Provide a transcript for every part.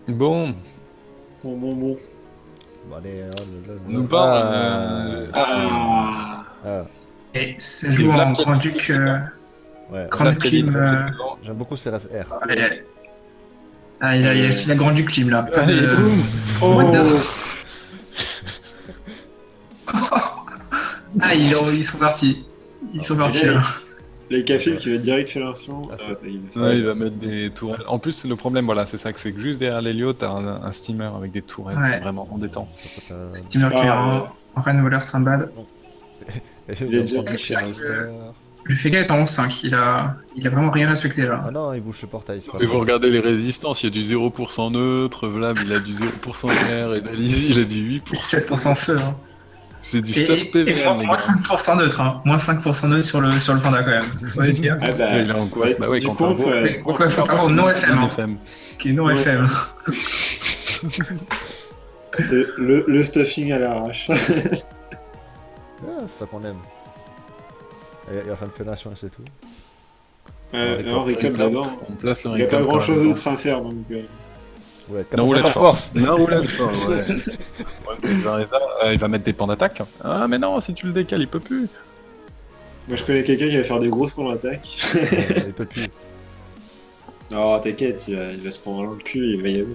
Bon, Bon. Bon, allez, on nous parle. Ah. Et ça C'est joue Vlad en qui a dit Grand-Duc le FK. ouais, Grand Vlad qui a dit Clim. le FK, c'est bon. j'aime beaucoup CRS-R. Ouais. Ah, il a celui la Grand-Duc Clim là. Pas Allez, de. boum. What the Oh. f... Ah, ils sont partis. Ils sont Et partis là, là. les cafés qui va direct faire l'incient. Ah, Ah, t'as il va faire- Ouais, il va mettre des tourelles. En plus, le problème, voilà, c'est ça, que c'est que juste derrière l'Helio, t'as un steamer avec des tourelles, c'est Ouais. vraiment embêtant. C'est Steamer pas qui est grave. en Reine Voleur Strandbad. Et je Il vais est me déjà prendre glitché, un hein. Monster. Le Fega est en 11-5. Il a vraiment rien respecté Ah là. non, il bouge le portail, c'est pas Et vous grave. regardez les résistances, il y a du 0% neutre, Vlab il a du 0% air, et Dalizy il a du 8%. 7% feu. Hein. C'est du stuff Et PVM, les moins gars. 5% neutre. Hein. Moins 5% neutre sur le panda quand même. Faut le dire. Ah Ouais, bah, il est en course. Bah ouais, du contre un compte, beau. ouais. Donc il faut avoir non FM. Hein. FM. Qui est non Non FM. C'est le stuffing à l'arrache. Ah, c'est ça qu'on aime. Il va faire une fellation et c'est tout. Non, Recop d'abord. On place le Il n'y a pas Recop grand quand chose même. d'autre à faire donc. Ouais, Non, roulette 450 force. Non, roulette fort, ouais. Le problème, c'est que Varese, il va mettre des pans d'attaque. Ah, mais non, si tu le décales, il peut plus. Moi je connais quelqu'un qui va faire des grosses pour l'attaque. Il peut plus. Oh, t'inquiète, il va se prendre dans le cul, il va y aller.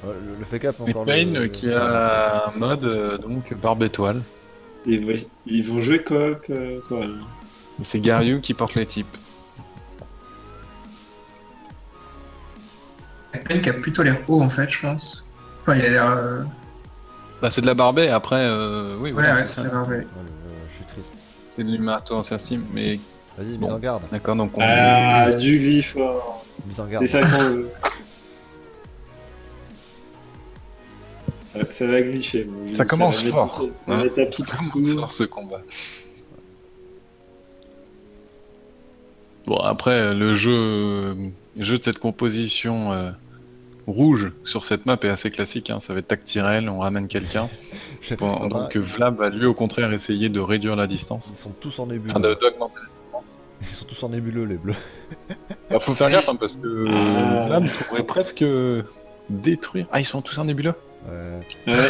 Le fake up Mais encore. Payne qui a un mode donc barbe étoile. Ils vont jouer coop quand même. Et c'est Garyu qui porte les types. Pen qui a plutôt l'air haut en fait, je pense. Enfin, il a l'air. Bah, c'est de la barbée, après, oui, Ouais, voilà, ouais, c'est c'est ça. l'air ouais. Je suis triste. C'est de l'humato ancien Steam, mais Vas-y, Bon. mise en garde. d'accord, donc on. Ah, du glyphe. Oh. Mise en garde. C'est ça qu'on veut. Ça va glypher. Bon, je Ça dis, commence va mettre- fort, Ça va hein. mettre à pied Comment partout. sort ce combat? Bon, après, le jeu de cette composition rouge sur cette map est assez classique. Hein. Ça va être tactirel, on ramène quelqu'un. Pendant que Vlab va lui, au contraire, essayer de réduire la distance. Ils sont tous en nébuleux. Enfin, d'augmenter la distance. Ils sont tous en nébuleux, les bleus. Bah, faut faire gaffe, hein, parce que Ah. Vlab pourrait presque détruire. Ah, ils sont tous en nébuleux? Ouais. Ouais,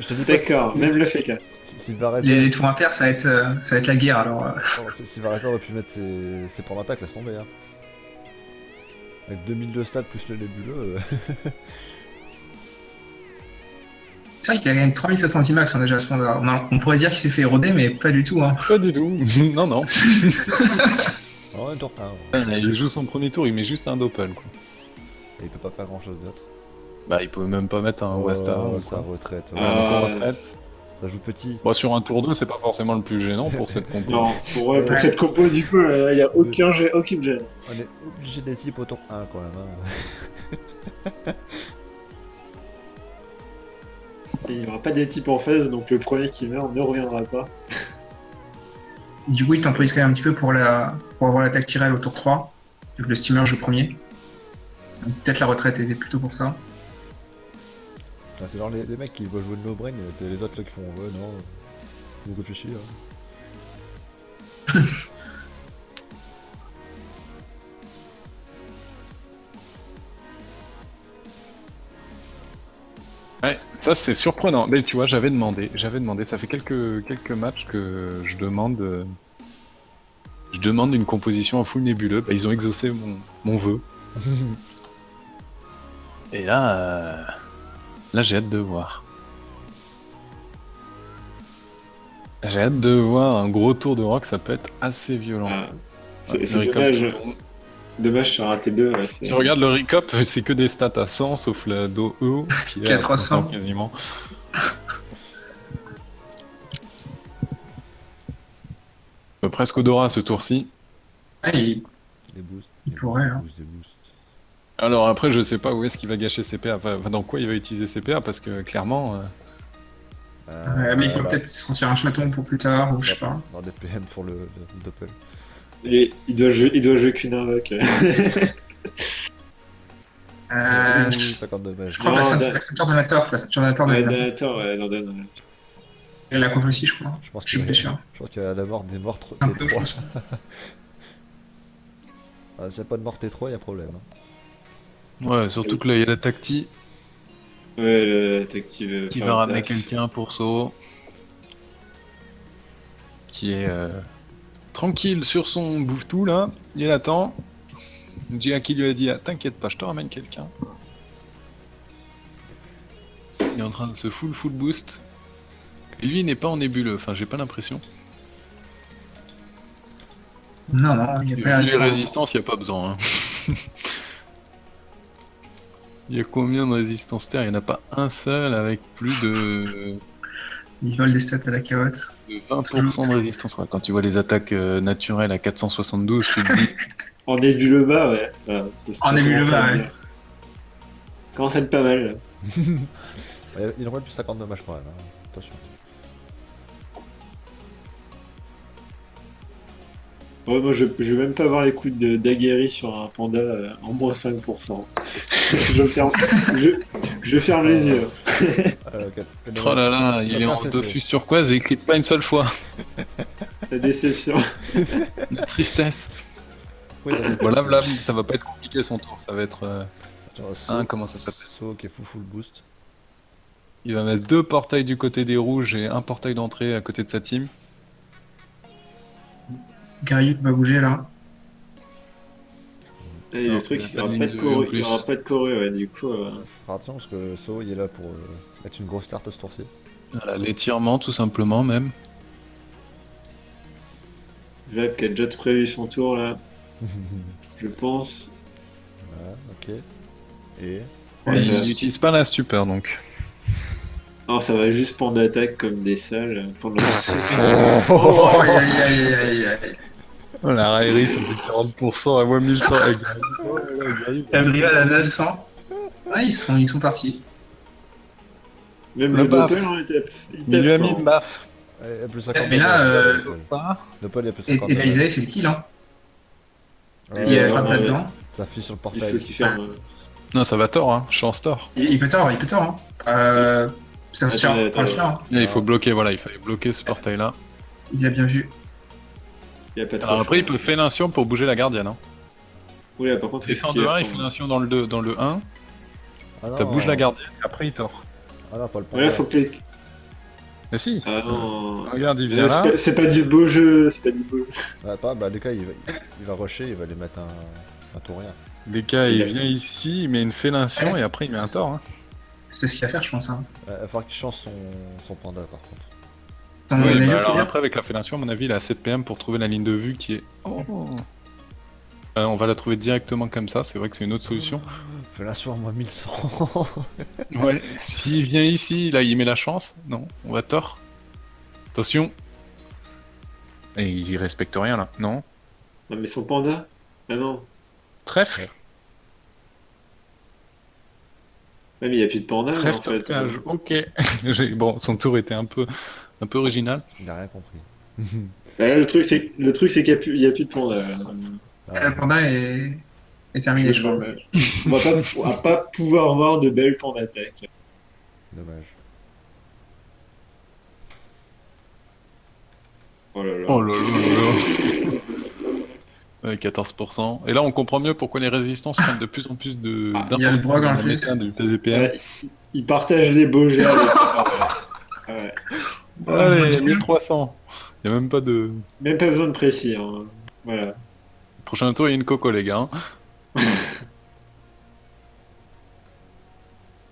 Je te dis pas. d'accord, même le fake. Si Varese Les tours impairs, ça va être la guerre alors. si Varese aurait pu mettre ses points d'attaque, laisse tomber. Hein. Avec 2000 de stats plus le nébuleux. C'est vrai qu'il a gagné 3700 max hein, déjà à ce moment-là. On pourrait dire qu'il s'est fait éroder, mais pas du tout. Hein. Pas du tout. Non, non. Alors, un tour 1. Il joue son premier tour, il met juste un doppel, quoi. Et il peut pas faire grand chose d'autre. Bah, il peut même pas mettre un Wasta. ou sa quoi. retraite. Ouais. Ah, retraite. Ça joue petit. Bon, sur un tour 2, c'est pas forcément le plus gênant pour cette compo. non, pour cette compo, du coup, il n'y a aucune gêne. On est obligé des types au tour 1 quand même. Hein. Et il n'y aura pas des types en phase, donc le premier qui meurt ne reviendra pas. Du coup, il temporise quand même un petit peu pour avoir l'attaque tirelle au tour 3, vu que le steamer joue premier. Donc, peut-être la retraite était plutôt pour ça. Ah, c'est genre les mecs qui vont jouer de no brain et les autres là qui font ouais non. Vous réfléchissez. Hein. Ouais, ça c'est surprenant. Mais tu vois, j'avais demandé, ça fait quelques matchs que je demande une composition en full nébuleux. Bah, ils ont exaucé mon vœu. Et là j'ai hâte de voir. J'ai hâte de voir un gros tour de rock, ça peut être assez violent. Ah, Ouais, c'est le recap dommage. qui tourne. Dommage sur un T2. Ouais, Tu regardes le recap, c'est que des stats à 100, sauf la do E, qui est à 400. 300 quasiment. Presque Odora ce tour-ci. Ah, Des boosts. Il pourrait, hein. Des boosts. Alors après, je sais pas où est-ce qu'il va gâcher CPA, enfin, dans quoi il va utiliser CPA, parce que clairement... Mais il peut peut-être se retirer un chaton pour plus tard, ou je sais pas. Dans des PM pour le doppel. Et il doit jouer qu'une invoque. Euh, 50 de je crois Non, que l'accepteur donateur, Ouais, Donator, ouais, non, Donator. Et la conf aussi, je crois. Je pense Je suis plus sûr. Je pense qu'il y a la mort des morts Un peu, je T3. pense. Ah, s'il n'y a pas de mort T3, il y a problème. Hein. Ouais, surtout que là, il y a la tacti Ouais, la tactique qui faire va le ramener taf. quelqu'un pour So, qui est tranquille sur son bouffe-tout là. Il attend. Gia qui lui a dit ah, t'inquiète pas, je te ramène quelqu'un. Il est en train de se full boost. Et lui, il n'est pas en nébuleux, enfin, j'ai pas l'impression. Non, non, il n'y a Vu pas les d'être. résistances, il n'y a pas besoin. Hein. Il y a combien de résistances terre? Il n'y en a pas un seul avec plus Ils volent des stats à la carotte. de 20% de résistance. Ouais, quand tu vois les attaques naturelles à 472, tu te dis. En nébuleux bas, ouais, En ça nébuleux commence à bas, être ouais. bien. Commence à être pas mal. Là. Il envoie plus 50 dommages quand même, hein. Attention. Ouais, moi, je vais même pas avoir les coups d'aguerri sur un panda en moins 5%. je, ferme, je, je ferme les yeux. Ok. Oh là là, il est en CC. Dofus turquoise et il clique pas une seule fois. La déception. La tristesse. Oui, il a des- Voilà, Vlad, ça va pas être compliqué son tour, ça va être. Attends, Hein, comment ça s'appelle? So qui est full boost. Il va mettre 2 portails du côté des rouges et un portail d'entrée à côté de sa team. Garyuk va bouger là. Et Non, le truc, il y a c'est qu'il pas n'y de aura pas ligne de de vue en choré. Il plus. y aura pas de choré, ouais, du coup. Faire attention parce que So il est là pour mettre une grosse start ce tour-ci. Voilà, l'étirement tout simplement même. Jacques qui a déjà prévu son tour là, je pense. Voilà, ok. Et. Ouais, Il ça- n'utilise pas la stupeur donc. Non, ça va juste prendre d'attaque comme des salles pendant Oh, aïe, aïe, aïe, aïe, aïe. Oh, la raillerie, ça fait 40% à moins 1100 avec Gabriel à 900. Ah, ils sont partis. Même Le le baf. Doppel, hein, il Il lui a tape mis fort. une baffe. Et plus 50 Mais là, Pas. Doppel, il y a plus et 50 Belisaï fait le kill, hein. Ouais, Il ouais, frappe ouais. là-dedans. ça file sur le Il faut portail. qu'il ferme. Non, ça va tort, hein. Chance tort. Il peut tort, hein. Ça se tient, Attendez, on va le attendez. faire, hein. Là, il faut bloquer, voilà, il fallait bloquer ce portail-là. Il a bien vu. Il y a pas trop. Alors après, il choix. peut faire l'intion pour bouger la gardienne. Hein. Oula, par contre, Il faut descend qu'il de 1, il retourne. fait l'intion dans le 2, dans le 1. Ah non, Ça bouge la gardienne, et après il tord. Ah non, pas le Voilà, portail. faut que les. Mais si. Ah non. Regarde, il vient là. C'est pas du beau jeu, c'est pas du beau jeu. Ah, pas, bah, des cas, il va rusher, il va les mettre un tour rien. Deka, Il il a- vient ici, il met une félinction et après il met un tort. Hein. C'est ce qu'il va faire, je pense, hein. Il va falloir qu'il change son panda par contre. Son Oui, Naïf, bah c'est alors bien. après, avec la félinction, à mon avis, il a 7 PM pour trouver la ligne de vue qui est. Oh. On va la trouver directement comme ça, c'est vrai que c'est une autre solution. Fais la soirée moins 1100. Ouais. S'il vient ici, là, il met la chance. Non, on va tort. Attention. Et il respecte rien là. Non. Non, mais son panda. Ah non. Trèfle. Ouais, mais il n'y a plus de panda là, en Trèfle fait. toquage. Ok. Bon, son tour était un peu original. Il a rien compris. Bah, là, le truc, c'est qu'il n'y a plus de panda. Là. Ah, Le panda est terminé, je crois. On va pas pouvoir voir de belles pandas d'attaque. dommage. Oh là là. Oh là là là là. Ouais, 14%. Et là, on comprend mieux pourquoi les résistances prennent de plus en plus de Ah, il y a le d'importance Brog en dans la plus. méta du PVPM. Ouais, il partage les beaux jets. Ouais. Allez, 1300. Il n'y a même pas de... Même pas besoin de précis. Hein. Voilà. Prochain tour, il y a une coco, les gars. Hein.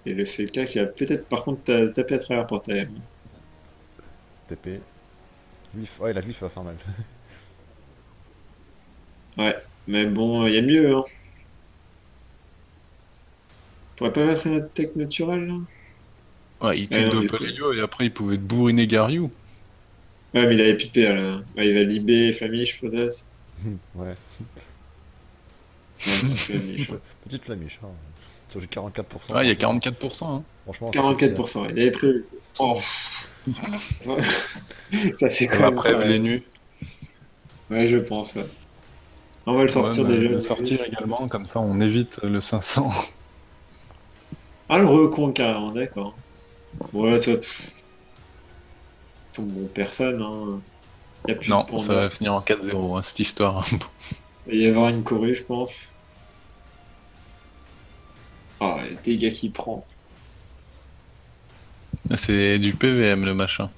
Et le FK qui a peut-être par contre tapé à travers le portail. TP. Glyph. Ouais, la glyphe va faire mal. Ouais, mais bon, il y a mieux. Hein. Pourrait pas mettre une attaque naturelle là? Ouais, il tue non, deux du coup. Pelayo et après il pouvait te bourriner Gariou. Ouais, mais il avait plus de PA là. Ouais, il va libérer Flamiche peut-être. Ouais. Non, c'est Flamiche. Ouais. Petite flamiche. Hein. Sur du 44%. Ouais, il y a franchement. 44%. Hein. Franchement, 44%, il avait prévu. Oh. Ça fait Ça quand va même. après Ouais, les nus. ouais, je pense. Ouais. On va le sortir Ouais, bah, déjà. le sortir également, comme ça on évite le 500. Ah, le recon carrément, d'accord. Ouais, ça. Tombe bon, personne. Hein. Il y a plus Non, de panda. ça va finir en 4-0, hein, cette histoire. Il va y avoir une Corée, je pense. les dégâts qu'il prend. C'est du PVM le machin.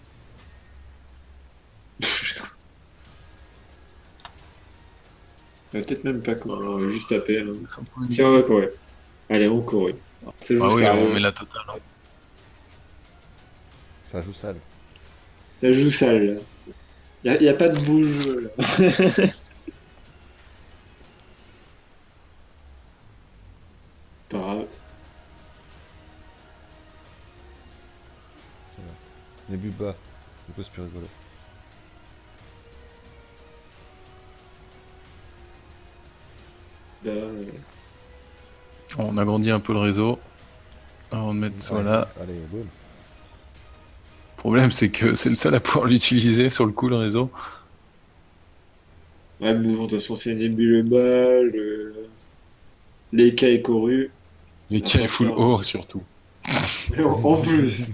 On va peut-être même pas courir, on va juste taper. Hein. Sans problème. Tiens, on va courir. Allez, on court. Ça joue Ah oui, sérieux. on met la totale. Hein. Ça joue sale. Ça joue sale. Là. Y a pas de beau jeu là. Pas grave. Les buts bas. Du coup, c'est plus rigolo. Là, On agrandit un peu le réseau. On va mettre ça là. Allez, boum. Le problème, c'est que c'est le seul à pouvoir l'utiliser sur le coup, le réseau. Ouais, mais bon, de toute façon, c'est nébuleux bas, les cas est couru. Les On va cas pas est full faire- haut, surtout. En plus.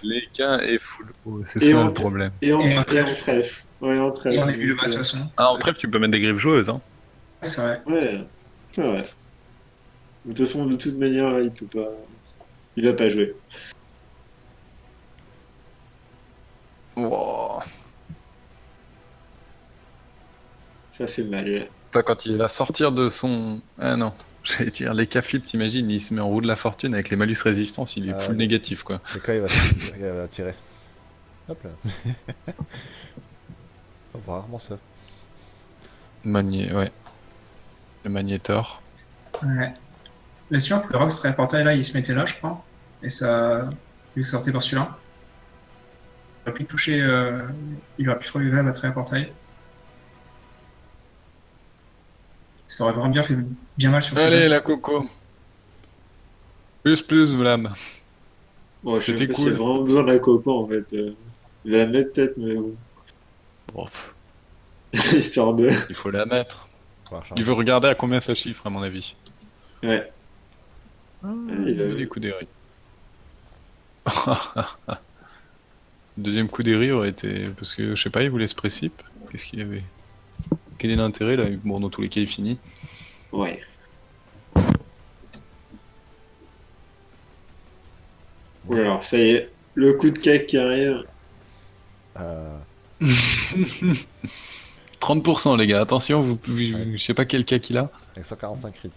Les cas est full haut, c'est Et ça en le problème. Et en, Et en et en trèfle. Ouais, en trèfle. Et on a vu le bas de toute façon. Ah, en trêve, tu peux mettre des griffes joueuses, hein. C'est vrai. Ouais, c'est vrai. De toute façon, de toute manière, là, il peut pas. Il va pas jouer. Wow. Ça fait mal. Toi, quand il va sortir de son... Ah non, j'allais dire, les cas flip, t'imagines, il se met en roue de la fortune avec les malus résistance, il est Ah, full mais- négatif, quoi. Et quand il va tirer. Hop là. On voit rarement ça. Ouais. Le magnétor. Ouais. Mais sûr que le Rox très portail là, il se mettait là, je crois. Et ça. Il sortait par celui-là. Il aurait pu toucher. Il aurait pu trouver la batterie à portail. Ça aurait vraiment bien fait bien mal sur Allez, ces la coco. Plus, Vlam. Bon, je sais C'était pas s'il y a cool. vraiment besoin de la coco en fait. Il va la mettre peut-être, mais bon. Bon, pff, Histoire de. il faut la mettre. Ça marche, hein. Il veut regarder à combien ça chiffre, à mon avis. Ouais. il a- Les coups des rires. Le deuxième coup des rires aurait été... Parce que, je sais pas, il voulait se précip. Qu'est-ce qu'il avait? Quel est l'intérêt, là? Bon, dans tous les cas, il finit. Ouais. Ou alors, ça y est. Le coup de cac qui arrive. Euh, 30% les gars, attention, Ouais. je sais pas quel cas qu'il a. avec 145 crits.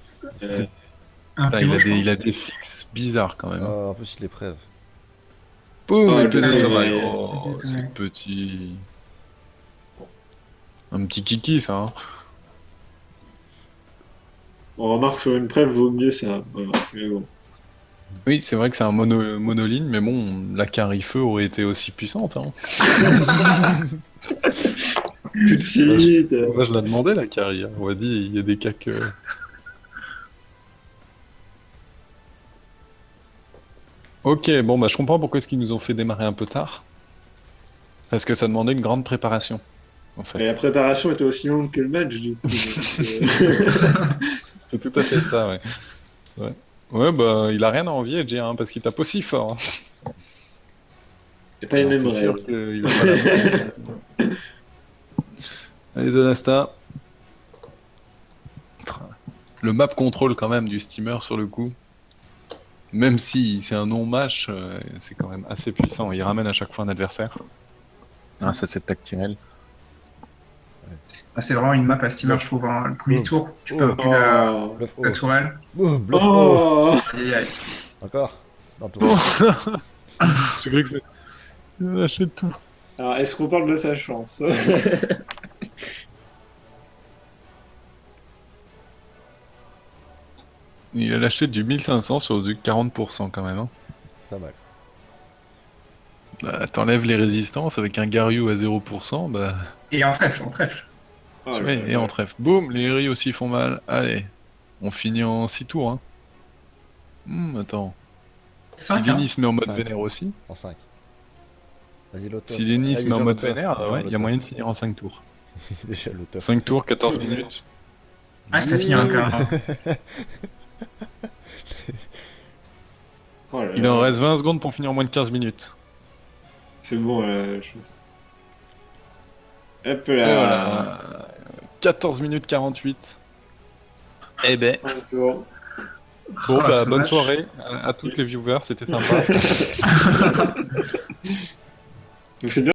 Un Putain, primo, je il a pense. des fixes bizarres quand même. hein. En plus, il est prêve. Boum, Oh, épée de le Tomaï. Tomaï. Oh, Le Tomaï. c'est petit. Un petit kiki ça. Hein. On remarque sur une preuve, vaut mieux ça. Voilà. Mais bon. Oui, c'est vrai que c'est un monoline, mais bon, la carry-feu aurait été aussi puissante. Hein. Tout de suite. Moi, je la demandais la carry. Hein. On m'a dit, il y a des cas que. Ok, bon, bah je comprends pourquoi est-ce qu'ils nous ont fait démarrer un peu tard. Parce que ça demandait une grande préparation, en fait. Mais la préparation était aussi longue que le match, du coup. C'est tout à fait ça, ouais. Ouais, bah, il a rien à envier, Edge, hein, parce qu'il tape aussi fort. Hein. C'est pas les mêmes C'est sûr règles. qu'il a pas la main. Allez, Zolasta. Le map control, quand même, du steamer sur le coup. Même si c'est un non-match, c'est quand même assez puissant. Il ramène à chaque fois un adversaire. Grâce à cette tactirelle. Ah, c'est vraiment une map à steamer, je trouve. Hein. Le premier tour, tu peux Oh. appuyer la, Oh. Bluff haut. la tourelle. Boum, bluff haut. Oh. Aïe, aïe. Encore. Non, tout. J'ai cru que c'est... Il achète tout. Alors, est-ce qu'on parle de sa chance? Il a lâché du 1500 sur du 40% quand même. Hein. Pas mal. Bah, t'enlèves les résistances avec un Garyu à 0%, bah... Et en trèfle, en trèfle. Oh, Ouais, là et là. en trèfle. Boum, les Eri aussi font mal. Allez, on finit en 6 tours. Hein. Attends. Si 5, hein. Denis se met en mode Cinq. vénère aussi, En 5. Vas-y, l'auto. si Denis Ah, se il met en est mode déjà vénère, l'auto. ouais, il y a moyen de finir en 5 tours. Déjà l'auto. 5 tours, 14 minutes. Ah, ça finit encore. Hein. Oh là Il là. en reste 20 secondes pour finir en moins de 15 minutes. C'est bon, là. Hop Et là. voilà. 14 minutes 48. Eh ben. Un tour. Bon, Ah, bah, c'est bonne vache. soirée à toutes les viewers, c'était sympa. Donc c'est bien.